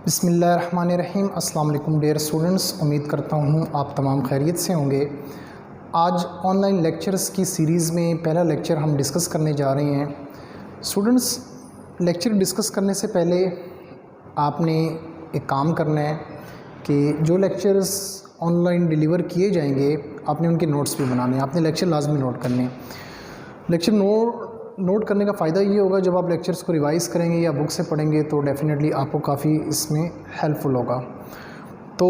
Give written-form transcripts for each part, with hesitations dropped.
बिस्मिल्लाहिर्रहमानिर्रहीम। अस्सलाम वालेकुम डियर स्टूडेंट्स, उम्मीद करता हूँ आप तमाम खैरियत से होंगे। आज ऑनलाइन लेक्चर्स की सीरीज़ में पहला लेक्चर हम डिस्कस करने जा रहे हैं। स्टूडेंट्स, लेक्चर डिस्कस करने से पहले आपने एक काम करना है कि जो लेक्चर्स ऑनलाइन डिलीवर किए जाएंगे आपने उनके नोट्स भी बनाने हैं, आपने लेक्चर लाजमी नोट करने हैं। लेक्चर नोट करने का फ़ायदा ये होगा, जब आप लेक्चर्स को रिवाइज़ करेंगे या बुक से पढ़ेंगे तो डेफ़िनेटली आपको काफ़ी इसमें हेल्पफुल होगा। तो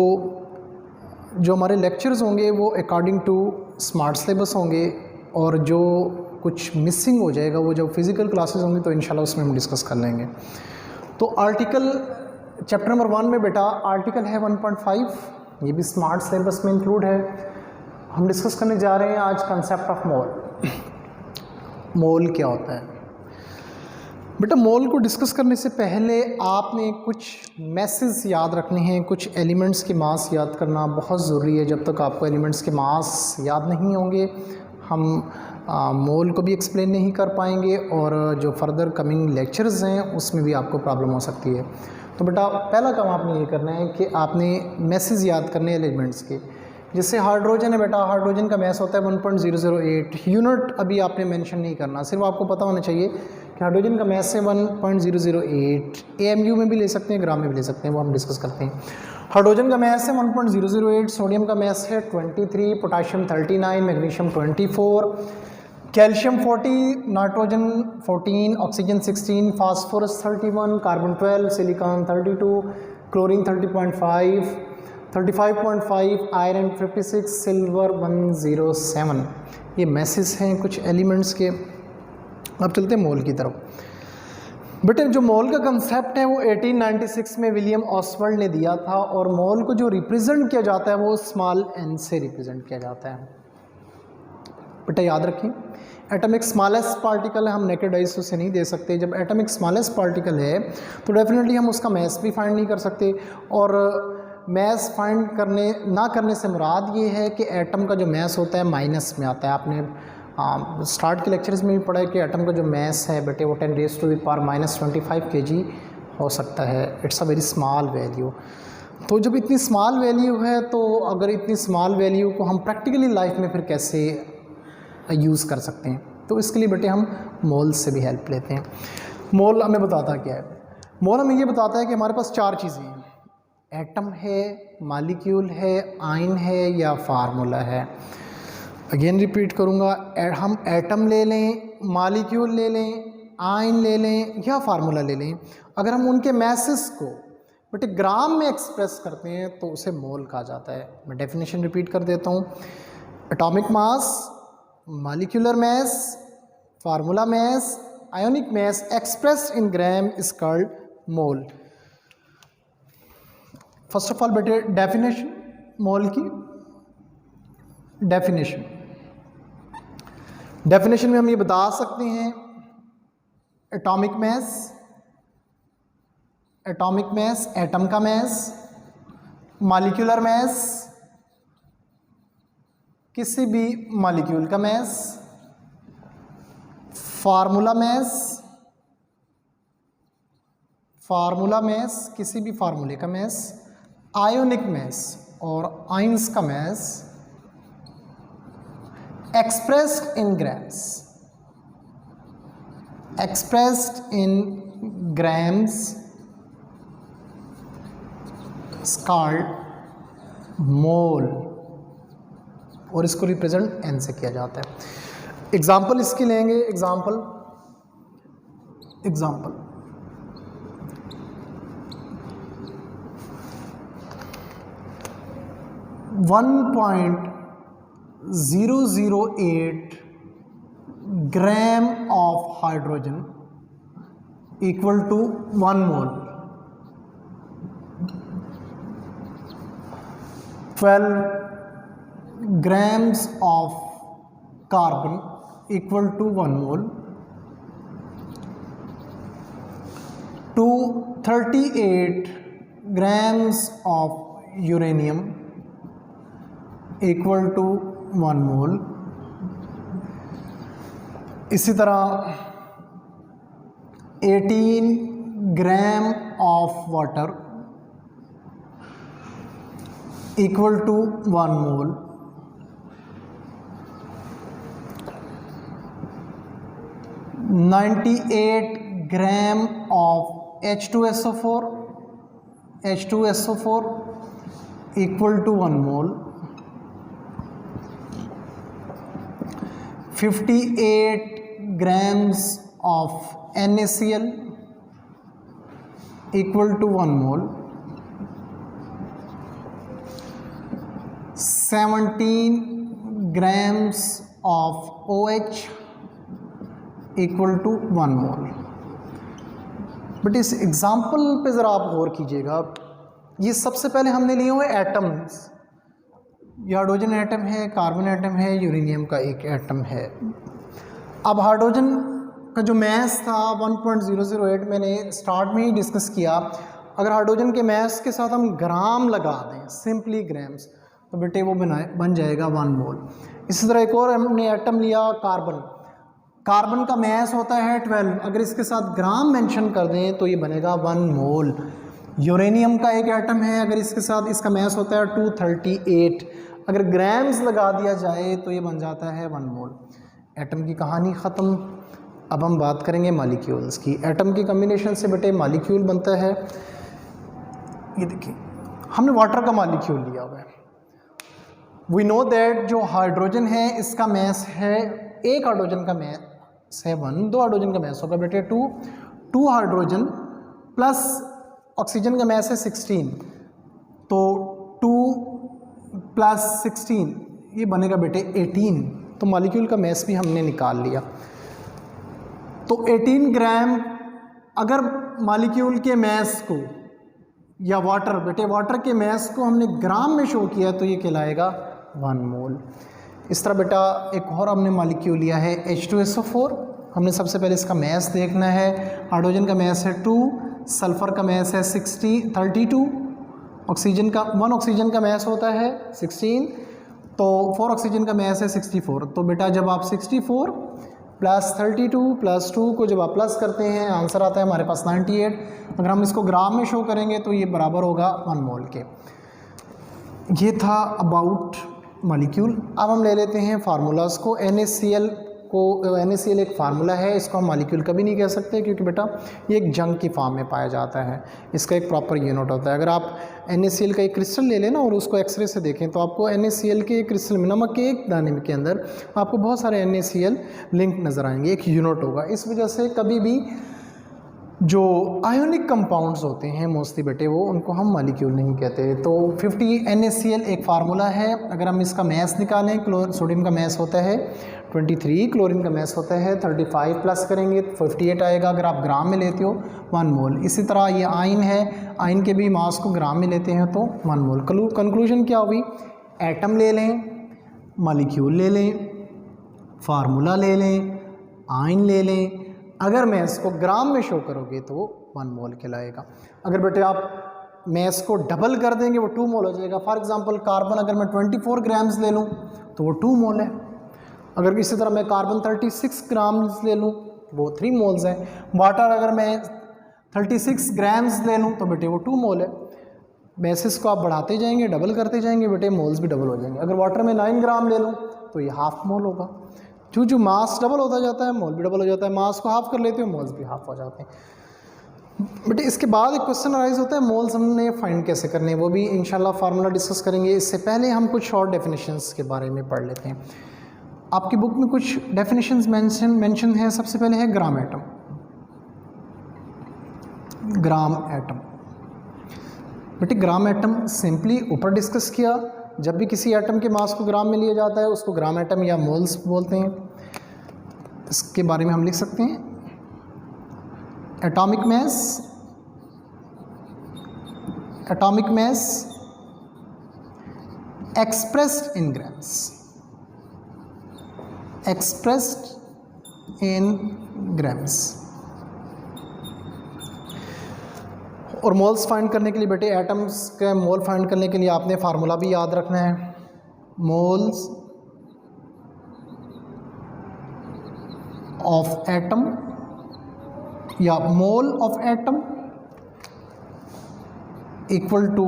जो हमारे लेक्चर्स होंगे वो अकॉर्डिंग टू स्मार्ट सिलेबस होंगे, और जो कुछ मिसिंग हो जाएगा वो जब फिज़िकल क्लासेस होंगी तो इंशाल्लाह उसमें हम डिस्कस कर लेंगे। तो आर्टिकल चैप्टर नंबर 1 में बेटा आर्टिकल है 1.5, ये भी स्मार्ट सिलेबस में इंक्लूड है। हम डिस्कस करने जा रहे हैं आज कंसेप्ट ऑफ मोल। मोल क्या होता है बेटा? मोल को डिस्कस करने से पहले आपने कुछ मैसेज याद रखने हैं, कुछ एलिमेंट्स के मास याद करना बहुत ज़रूरी है। जब तक आपको एलिमेंट्स के मास याद नहीं होंगे हम मोल को भी एक्सप्लेन नहीं कर पाएंगे, और जो फर्दर कमिंग लेक्चर्स हैं उसमें भी आपको प्रॉब्लम हो सकती है। तो बेटा पहला काम आपने ये करना है कि आपने मैसेज याद करने एलिमेंट्स के। जैसे हाइड्रोजन है बेटा, हाइड्रोजन का मैस होता है 1.008 यूनिट। अभी आपने मेंशन नहीं करना, सिर्फ आपको पता होना चाहिए कि हाइड्रोजन का मैस है 1.008। AMU में भी ले सकते हैं, ग्राम में भी ले सकते हैं, वो हम डिस्कस करते हैं। हाइड्रोजन का मैस है 1.008, सोडियम का मैस है 23, potassium 39, magnesium 24, calcium 40, nitrogen 14, oxygen 16, phosphorus 31, carbon 12, silicon 32, chlorine 30.5, 35.5, iron 56, silver 107। ये मैसेज हैं कुछ एलिमेंट्स के। अब चलते हैं मोल की तरफ। बेटे जो मोल का कंसेप्ट है वो 1896 में विलियम ऑसवर्ल्ड ने दिया था, और मोल को जो रिप्रेजेंट किया जाता है वो स्मॉल n से रिप्रेजेंट किया जाता है। बेटा याद रखें, एटॉमिक स्मॉलेस्ट पार्टिकल है, हम नेकेड आइज उसे नहीं दे सकते। जब एटॉमिक स्मॉलेस्ट पार्टिकल है तो डेफिनेटली हम उसका मैस भी फाइंड नहीं कर सकते, और मैस फाइंड ना करने से मुराद ये है कि एटम का जो मैस होता है माइनस में आता है। आपने स्टार्ट के लेक्चर्स में भी पढ़ा है कि एटम का जो मैस है बेटे वो 10⁻⁻25 kg हो सकता है। It's a very small value. तो जब इतनी स्मॉल वैल्यू है तो अगर इतनी स्मॉल वैल्यू को हम प्रैक्टिकली लाइफ में फिर कैसे यूज़ कर सकते हैं, तो इसके लिए बेटे हम मोल से भी हेल्प लेते हैं। मोल हमें बताता क्या है? मोल हमें ये बताता है कि हमारे पास 4 चीज़ें हैं, एटम है, मॉलिक्यूल है, आयन है या फार्मूला है। अगेन रिपीट करूँगा, हम एटम ले लें, मॉलिक्यूल ले लें, आयन ले लें या फार्मूला ले लें, अगर हम उनके मैसेस को बेटे ग्राम में एक्सप्रेस करते हैं तो उसे मोल कहा जाता है। मैं डेफिनेशन रिपीट कर देता हूँ। Atomic mass, molecular mass, formula mass, ionic mass expressed in gram is called mole. First of all बेटे डेफिनेशन, मोल की डेफिनेशन में हम ये बता सकते हैं, एटॉमिक मैस एटम का मैस, मॉलिक्यूलर मैस किसी भी मॉलिक्यूल का मैस, फार्मूला मैस किसी भी फार्मूले का मैस, आयोनिक मैस और आयंस का mass expressed in grams called mole, और इसको रिप्रेजेंट n से किया जाता है। एग्जाम्पल इसकी लेंगे, example 1.008 gram of hydrogen equal to 1 mole, 12 grams of carbon equal to 1 mole, 238 grams of uranium equal to 1 mole। इसी तरह 18 gram of water equal to 1 mole. (98 gram of H2SO4 equal to 1 mole. 58 grams of NaCl equal to 1 mole. 17 grams of OH equal to 1 mole. But इस example पे ज़रा आप गौर कीजिएगा, ये सबसे पहले हमने लिए हुए एटम्स, ये हाइड्रोजन एटम है, कार्बन एटम है, यूरेनियम का एक एटम है। अब हाइड्रोजन का जो मैस था 1.008 मैंने स्टार्ट में ही डिस्कस किया। अगर हाइड्रोजन के मैस के साथ हम ग्राम लगा दें, सिंपली ग्राम्स, तो बेटे वो बन जाएगा 1 मोल। इसी तरह एक और हमने एटम लिया कार्बन। कार्बन का मैस होता है 12, अगर इसके साथ ग्राम मेंशन कर दें तो ये बनेगा 1 मोल। यूरेनियम का एक एटम है, अगर इसके साथ इसका मैस होता है 238, अगर ग्राम्स लगा दिया जाए तो ये बन जाता है 1 मोल। एटम की कहानी ख़त्म। अब हम बात करेंगे मॉलिक्यूल्स की। एटम की कम्बिनेशन से बेटे मॉलिक्यूल बनता है। ये देखिए, हमने वाटर का मॉलिक्यूल लिया हुआ है। वी नो दैट जो हाइड्रोजन है इसका मैस है, एक हाइड्रोजन का मैस है 1, 2 हाइड्रोजन का मैस होगा बेटे 2 हाइड्रोजन प्लस ऑक्सीजन का मैस है 16, तो 2 प्लस 16 ये बनेगा बेटे 18। तो मॉलिक्यूल का मैस भी हमने निकाल लिया। तो 18 ग्राम अगर मॉलिक्यूल के मैस को, या वाटर, बेटे वाटर के मैस को हमने ग्राम में शो किया तो ये कहलाएगा 1 मोल। इस तरह बेटा एक और हमने मॉलिक्यूल लिया है H2SO4। हमने सबसे पहले इसका मैस देखना है। हाइड्रोजन का मैस है 2, सल्फ़र का मैस है 32, ऑक्सीजन का 1 ऑक्सीजन का मैस होता है 16, तो 4 ऑक्सीजन का मैस है 64। तो बेटा जब आप 64 प्लस 32 प्लस 2 को जब आप प्लस करते हैं, आंसर आता है हमारे पास 98। अगर हम इसको ग्राम में शो करेंगे तो ये बराबर होगा 1 मोल के। ये था अबाउट मॉलिक्यूल। अब हम ले लेते हैं फार्मूलाज को। NaCl एक फार्मूला है, इसको हम मॉलिक्यूल कभी नहीं कह सकते क्योंकि बेटा ये एक जंग की फॉर्म में पाया जाता है, इसका एक प्रॉपर यूनिट होता है। अगर आप NaCl का एक क्रिस्टल ले लें ना और उसको एक्सरे से देखें तो आपको NaCl के क्रिस्टल में, नमक के एक दाने के अंदर आपको बहुत सारे NaCl लिंक नज़र आएंगे, एक यूनिट होगा। इस वजह से कभी भी जो आयोनिक कंपाउंड्स होते हैं मोस्टली बेटे वो, उनको हम मॉलिक्यूल नहीं कहते। तो 50 NaCl एक फार्मूला है। अगर हम इसका मैस निकालें, सोडियम का मैस होता है 23, क्लोरीन का मैस होता है 35, प्लस करेंगे तो 58 आएगा। अगर आप ग्राम में लेते हो 1 मोल। इसी तरह ये आयन है, आयन के भी मास को ग्राम में लेते हैं तो 1 मोल। कंक्लूजन क्या हुई? एटम ले लें, मॉलिक्यूल ले लें, फार्मूला ले लें, आयन ले लें, अगर मैस को ग्राम में शो करोगे तो वो 1 मोल कहलाएगा। अगर बेटे आप मैस को डबल कर देंगे वो 2 मोल हो जाएगा। फॉर एग्जांपल कार्बन अगर मैं 24 ग्राम्स ले लूँ तो वो 2 मोल है। अगर इसी तरह मैं कार्बन 36 ग्राम्स ले लूँ वो 3 मोल्स है। वाटर अगर मैं 36 ग्राम्स ले लूँ तो बेटे वो 2 मोल है। मैसेस को आप बढ़ाते जाएंगे, डबल करते जाएंगे, बेटे मोल्स भी डबल हो जाएंगे। अगर वाटर में 9 ग्राम ले लूँ तो ये हाफ मोल होगा। जो मास डबल होता जाता है मोल भी डबल हो जाता है, मास को हाफ कर लेते हो मोल्स भी हाफ हो जाते हैं। बेटे इसके बाद एक क्वेश्चन अराइज होता है मोल्स हमने फाइंड कैसे करने, वो भी इंशाल्लाह फार्मूला डिस्कस करेंगे। इससे पहले हम कुछ शॉर्ट डेफिनेशंस के बारे में पढ़ लेते हैं। आपकी बुक में कुछ डेफिनेशंस मेंशन है। सबसे पहले है ग्राम एटम। ग्राम एटम बेटे, ग्राम एटम सिंपली ऊपर डिस्कस किया। जब भी किसी एटम के मास को ग्राम में लिया जाता है उसको ग्राम एटम या मोल्स बोलते हैं। इसके बारे में हम लिख सकते हैं atomic mass expressed in grams. और मोल्स फाइंड करने के लिए बेटे, एटम्स के मोल फाइंड करने के लिए आपने फार्मूला भी याद रखना है। मोल्स ऑफ एटम या mole of atom equal to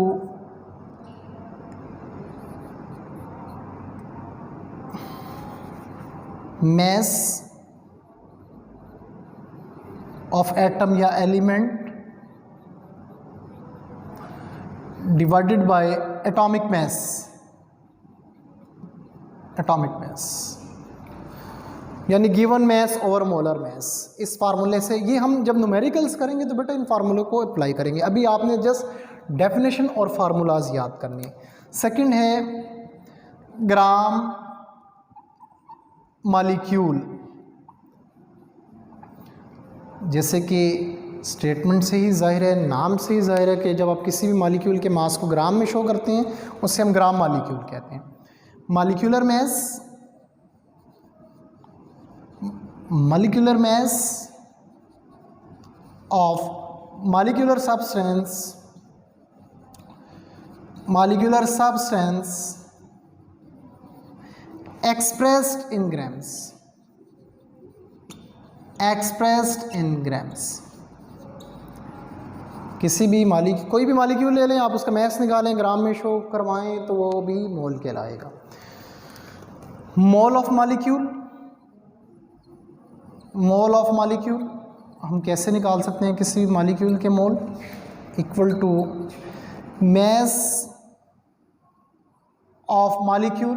mass of atom या element divided by atomic mass, atomic mass यानी given mass over molar mass. इस फार्मूले से ये हम जब न्यूमेरिकल्स करेंगे तो बेटा इन फार्मूले को अप्लाई करेंगे। अभी आपने जस्ट डेफिनेशन और फार्मूलाज याद करने। सेकंड है ग्राम मॉलिक्यूल, जैसे कि स्टेटमेंट से ही जाहिर है, नाम से ही जाहिर है कि जब आप किसी भी मॉलिक्यूल के मास को ग्राम में शो करते हैं उससे हम ग्राम मॉलिक्यूल कहते हैं। Molecular mass, molecular mass of molecular substance expressed in grams, किसी भी कोई भी मॉलिक्यूल ले लें आप, उसका मैस निकालें, ग्राम में शो करवाएं तो वो भी मोल कहलाएगा। मोल ऑफ मॉलिक्यूल हम कैसे निकाल सकते हैं किसी भी मॉलिक्यूल के mole? Equal to mass of molecule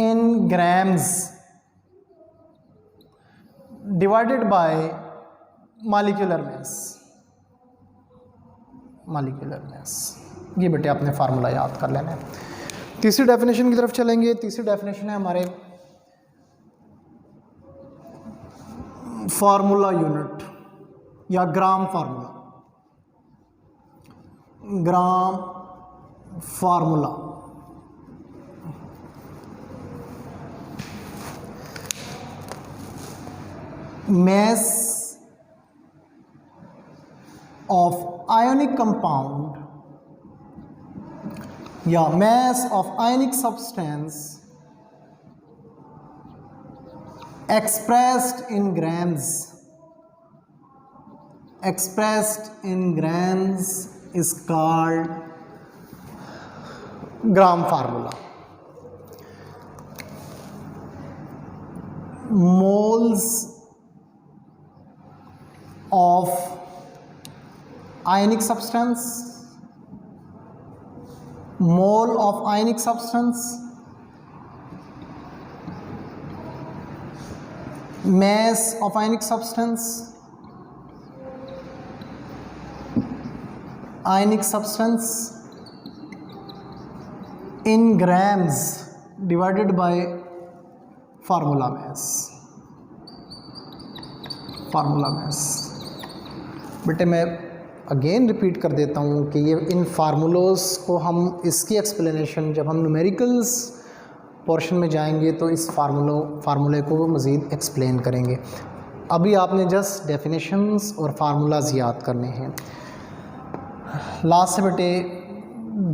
in grams divided by molecular mass. ये बेटे आपने फार्मूला याद कर लेना है। तीसरी डेफिनेशन की तरफ चलेंगे। तीसरी डेफिनेशन है हमारे फार्मूला यूनिट या ग्राम formula. mass of ionic compound या mass of ionic substance expressed in grams is called gram formula. Moles of ionic substance, mole of ionic substance, mass of ionic substance, in grams divided by formula mass। बेटे मैं again repeat कर देता हूँ कि ये इन फार्मूलोज़ को हम इसकी एक्सप्लेनेशन जब हम न्यूमेरिकल्स पोर्शन में जाएंगे तो इस फार्मूले को मज़ीद एक्सप्लेन करेंगे। अभी आपने जस्ट डेफिनेशंस और फार्मूलाज याद करने हैं। लास्ट से बेटे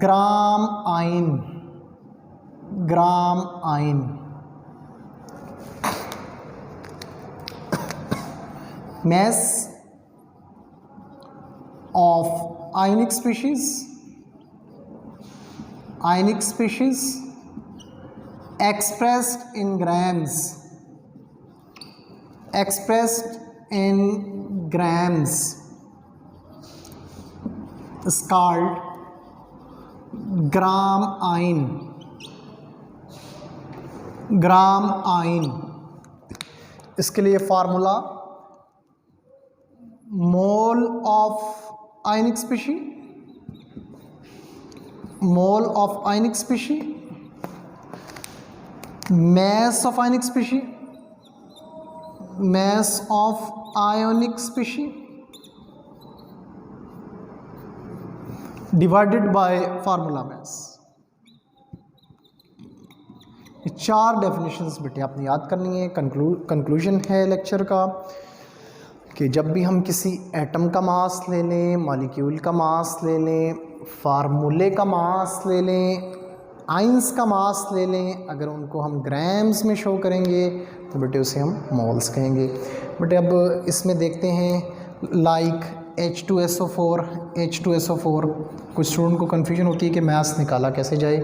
ग्राम ion mass of ionic species expressed in grams is called gram ion. इसके लिए formula mole of ionic species, mass of ionic species divided by formula mass। ये चार डेफिनेशंस बेटे आपने याद करनी है। कंक्लूजन है लेक्चर का कि जब भी हम किसी एटम का मास ले लें, मॉलिक्यूल का मास ले लें, फार्मूले का मास ले लें, आइंस का मास ले लें, अगर उनको हम ग्राम्स में शो करेंगे तो बेटे उसे हम मोल्स कहेंगे। बेटे अब इसमें देखते हैं लाइक H2SO4 कुछ स्टूडेंट को कन्फ्यूजन होती है कि मैथ्स निकाला कैसे जाए।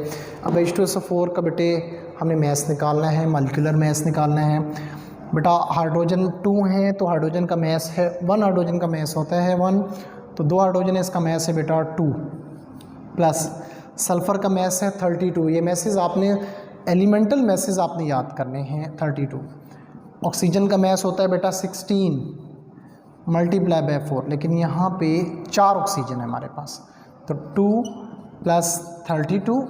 अब H2SO4 का बेटे हमने मैस निकालना है, मॉलिक्यूलर मैस निकालना है। बेटा हाइड्रोजन 2 है तो हाइड्रोजन का मैस है 1, हाइड्रोजन का मैस होता है 1, तो 2 हाइड्रोजन है, इसका मैस है बेटा 2, प्लस सल्फ़र का मैस है 32। ये मैसेज आपने एलिमेंटल मैसेज आपने याद करने हैं 32। ऑक्सीजन का मैस होता है बेटा 16 मल्टीप्लाई बाय 4, लेकिन यहाँ पे 4 ऑक्सीजन है हमारे पास, तो 2 प्लस 32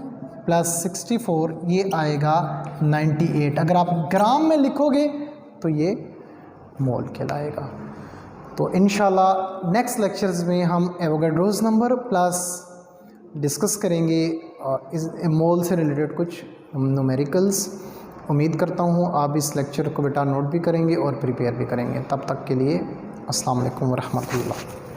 प्लस 64 ये आएगा 98। अगर आप ग्राम में लिखोगे तो ये मोल कहलाएगा। तो इंशाल्लाह नेक्स्ट लेक्चर्स में हम एवोगाड्रोस नंबर प्लस डिस्कस करेंगे इस मोल से रिलेटेड कुछ न्यूमेरिकल्स। उम्मीद करता हूँ आप इस लेक्चर को बेटा नोट भी करेंगे और प्रिपेयर भी करेंगे। तब तक के लिए अस्सलाम वालेकुम व रहमतुल्लाह।